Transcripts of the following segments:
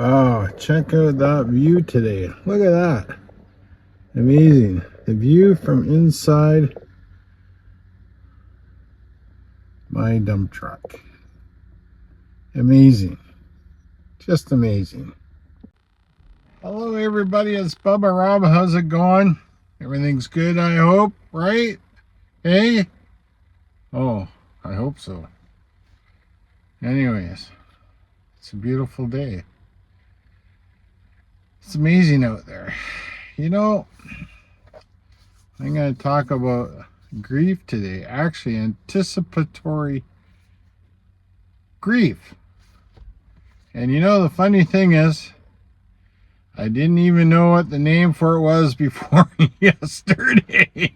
Oh, check out that view today. Look at that. Amazing. The view from inside my dump truck. Amazing. Just amazing. Hello everybody, it's Bubba Rob. How's it going? Everything's good, I hope, right? Hey? Oh, I hope so. Anyways, it's a beautiful day. It's amazing out there. You know, I'm going to talk about grief today. Actually, anticipatory grief. And you know, the funny thing is, I didn't even know what the name for it was before yesterday.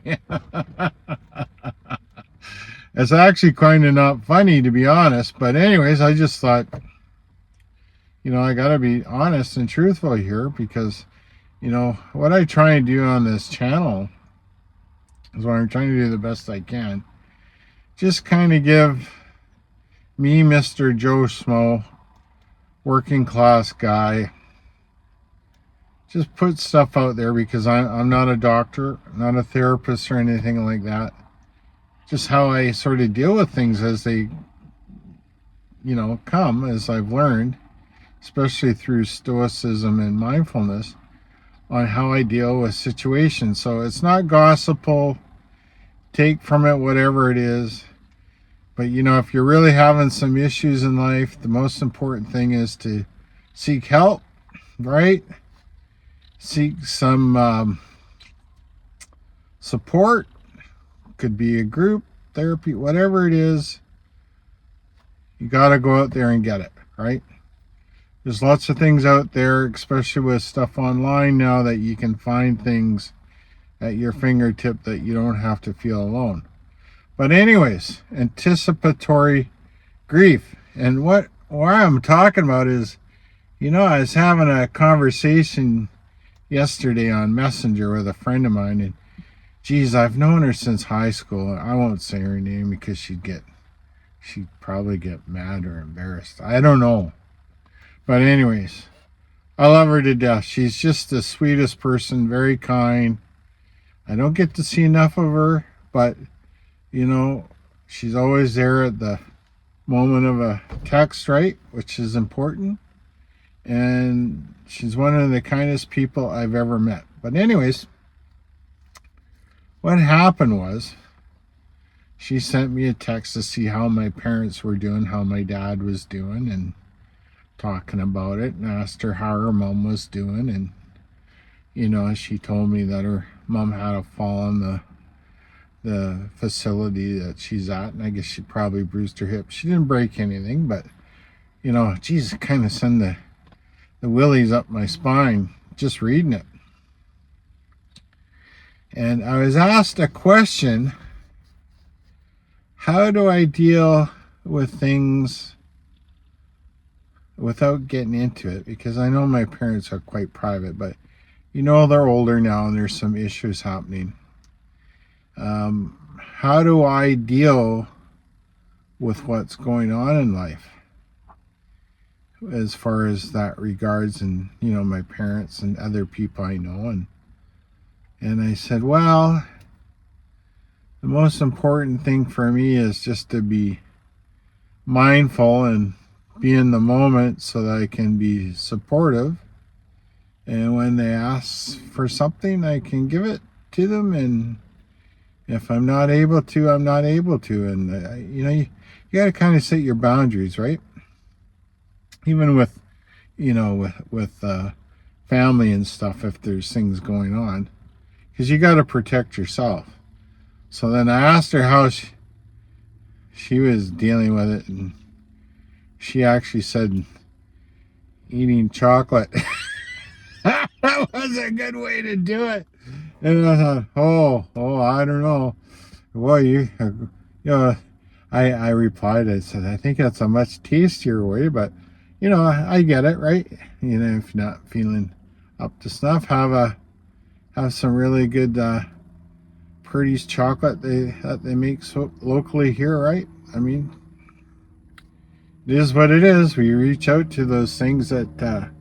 It's actually kind of not funny, to be honest. But anyways, I just thought, you know, I got to be honest and truthful here because, you know, what I try and do on this channel is what I'm trying to do the best I can. Just kind of give me, Mr. Joe Schmo, working class guy, just put stuff out there because I'm not a doctor, not a therapist or anything like that. Just how I sort of deal with things as they, you know, come, as I've learned, especially through stoicism and mindfulness, on how I deal with situations. So it's not gospel, take from it whatever it is. But, you know, if you're really having some issues in life, the most important thing is to seek help, right? Seek some support. Could be a group, therapy, whatever it is. You got to go out there and get it, right? There's lots of things out there, especially with stuff online now, that you can find things at your fingertip that you don't have to feel alone. But anyways, anticipatory grief. And what I'm talking about is, you know, I was having a conversation yesterday on Messenger with a friend of mine, and geez, I've known her since high school. I won't say her name because she'd probably get mad or embarrassed. I don't know. But anyways, I love her to death. She's just the sweetest person, very kind. I don't get to see enough of her, but, you know, she's always there at the moment of a text, right? Which is important. And she's one of the kindest people I've ever met. But anyways, what happened was she sent me a text to see how my parents were doing, how my dad was doing, and talking about it, and asked her how her mom was doing. And, you know, she told me that her mom had a fall in the facility that she's at, and I guess she probably bruised her hip. She didn't break anything, but, you know, geez, it kind of send the willies up my spine just reading it. And I was asked a question: how do I deal with things without getting into it? Because I know my parents are quite private, but, you know, they're older now and there's some issues happening. How do I deal with what's going on in life as far as that regards, and, you know, my parents and other people I know? And I said, well, the most important thing for me is just to be mindful and be in the moment so that I can be supportive. And when they ask for something, I can give it to them. And if I'm not able to, I'm not able to. And, you know, you got to kind of set your boundaries, right? Even with, you know, with family and stuff, if there's things going on. Because you got to protect yourself. So then I asked her how she was dealing with it, and she actually said eating chocolate. That was a good way to do it. And I thought, oh, I don't know. Well, you know, I replied, I said, I think that's a much tastier way, but, you know, I get it, right? You know, if you're not feeling up to snuff, have some really good Purdy's chocolate that they make so locally here, right? I mean, it is what it is. We reach out to those things that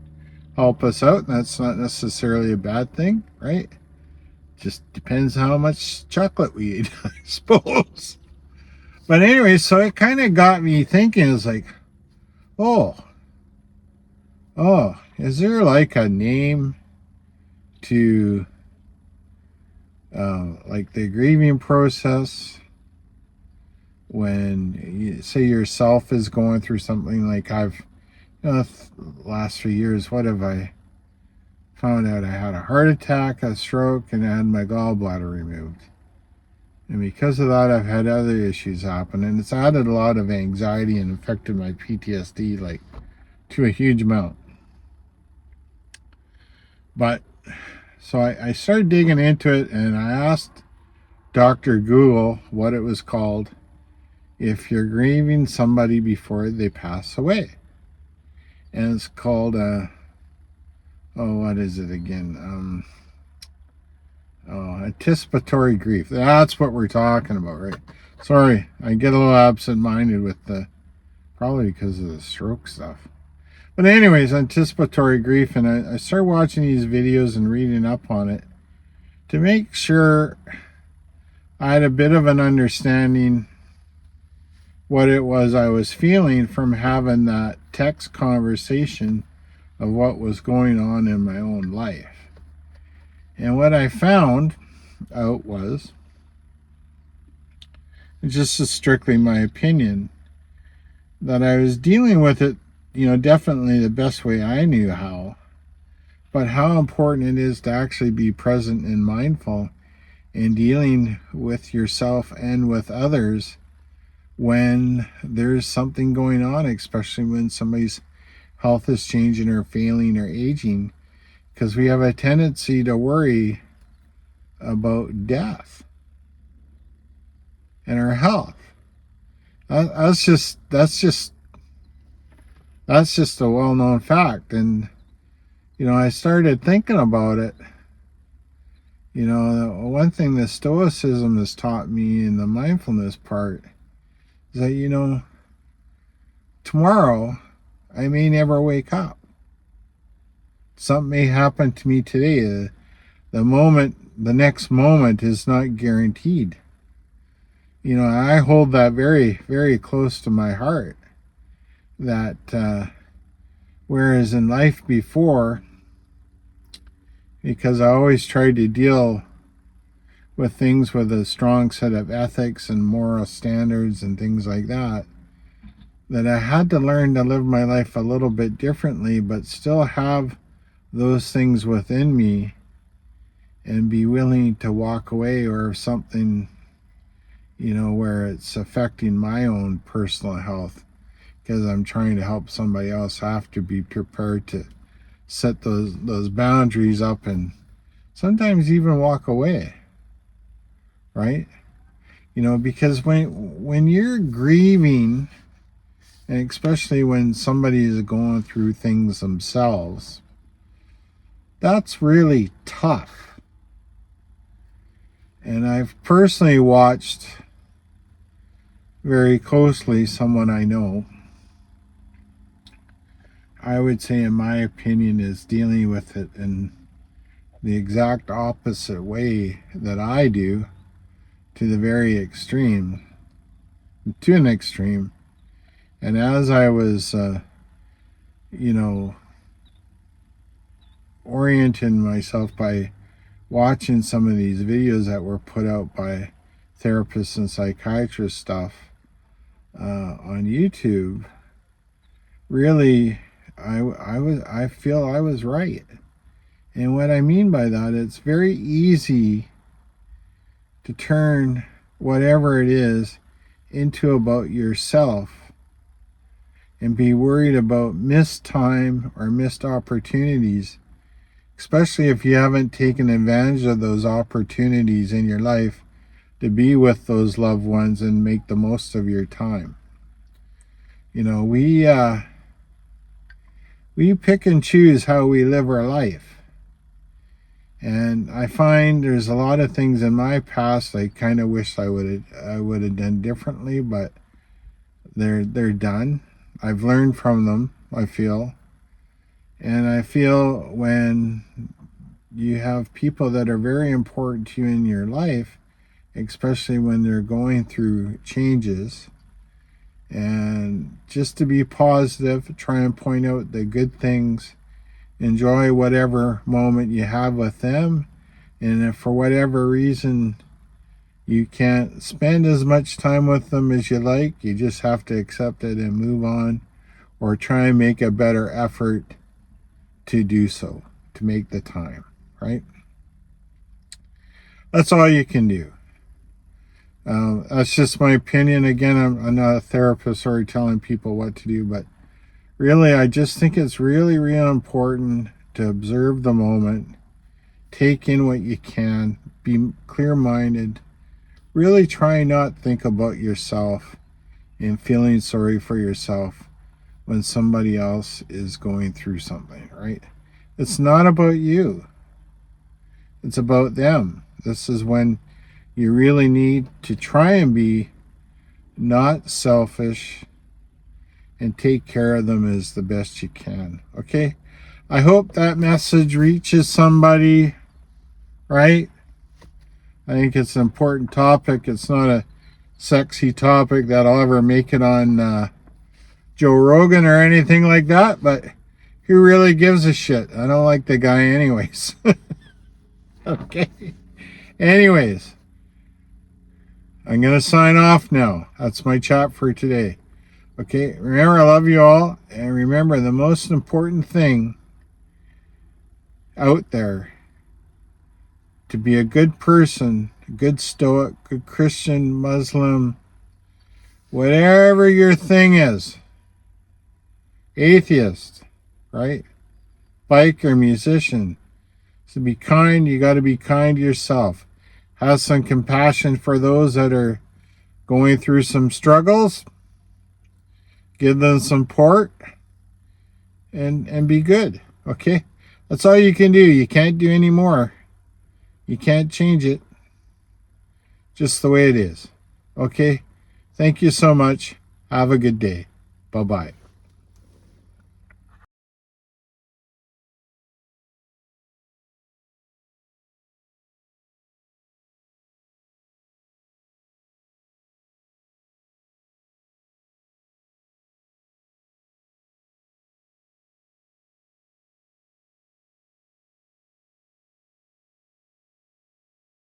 help us out, and that's not necessarily a bad thing, right? Just depends how much chocolate we eat, I suppose. But anyway, so it kind of got me thinking. It's like, oh, is there like a name to like the grieving process when you say yourself is going through something? Like I've, the last 3 years, what have I found out? I had a heart attack, a stroke, and I had my gallbladder removed. And because of that, I've had other issues happen, and it's added a lot of anxiety and affected my PTSD like to a huge amount. But so I started digging into it, and I asked Dr. Google what it was called if you're grieving somebody before they pass away. And it's called, what is it again? Anticipatory grief. That's what we're talking about, right? Sorry, I get a little absent-minded with probably because of the stroke stuff. But anyways, anticipatory grief, and I started watching these videos and reading up on it to make sure I had a bit of an understanding what it was I was feeling from having that text conversation of what was going on in my own life. And what I found out was, just strictly my opinion, that I was dealing with it, definitely the best way I knew how, but how important it is to actually be present and mindful in dealing with yourself and with others when there's something going on, especially when somebody's health is changing or failing or aging, because we have a tendency to worry about death and our health. That's just a well-known fact. And I started thinking about it. One thing that stoicism has taught me in the mindfulness part is that tomorrow I may never wake up. Something may happen to me today. The next moment is not guaranteed. I hold that very, very close to my heart. That whereas in life before, because I always tried to deal with things with a strong set of ethics and moral standards and things like that, that I had to learn to live my life a little bit differently, but still have those things within me and be willing to walk away, or if something, where it's affecting my own personal health, because I'm trying to help somebody else, I have to be prepared to set those boundaries up and sometimes even walk away, right? Because when you're grieving, and especially when somebody is going through things themselves, that's really tough. And I've personally watched very closely someone I know, I would say, in my opinion, is dealing with it in the exact opposite way that I do, to the very extreme, to an extreme. And as I was, orienting myself by watching some of these videos that were put out by therapists and psychiatrists stuff on YouTube, really, I feel I was right. And what I mean by that, it's very easy to turn whatever it is into about yourself and be worried about missed time or missed opportunities, especially if you haven't taken advantage of those opportunities in your life to be with those loved ones and make the most of your time. We pick and choose how we live our life. And I find there's a lot of things in my past I kind of wish I would have done differently, but they're done. I've learned from them, I feel. And I feel when you have people that are very important to you in your life, especially when they're going through changes, and just to be positive, try and point out the good things, enjoy whatever moment you have with them, and if for whatever reason you can't spend as much time with them as you like, you just have to accept it and move on, or try and make a better effort to do so, to make the time, right? That's all you can do. That's just my opinion. Again, I'm not a therapist or telling people what to do, but really, I just think it's really, really important to observe the moment, take in what you can, be clear-minded, really try not think about yourself and feeling sorry for yourself when somebody else is going through something, right? It's not about you. It's about them. This is when you really need to try and be not selfish and take care of them as the best you can, okay? I hope that message reaches somebody, right? I think it's an important topic. It's not a sexy topic that'll ever make it on Joe Rogan or anything like that, but who really gives a shit? I don't like the guy anyways. Okay. Anyways, I'm going to sign off now. That's my chat for today. Okay, remember, I love you all. And remember, the most important thing out there, to be a good person, a good stoic, good Christian, Muslim, whatever your thing is, atheist, right? Biker, musician. To be kind, you got to be kind to yourself. Have some compassion for those that are going through some struggles. Give them support and be good. Okay? That's all you can do. You can't do any more. You can't change it. Just the way it is. Okay? Thank you so much. Have a good day. Bye-bye.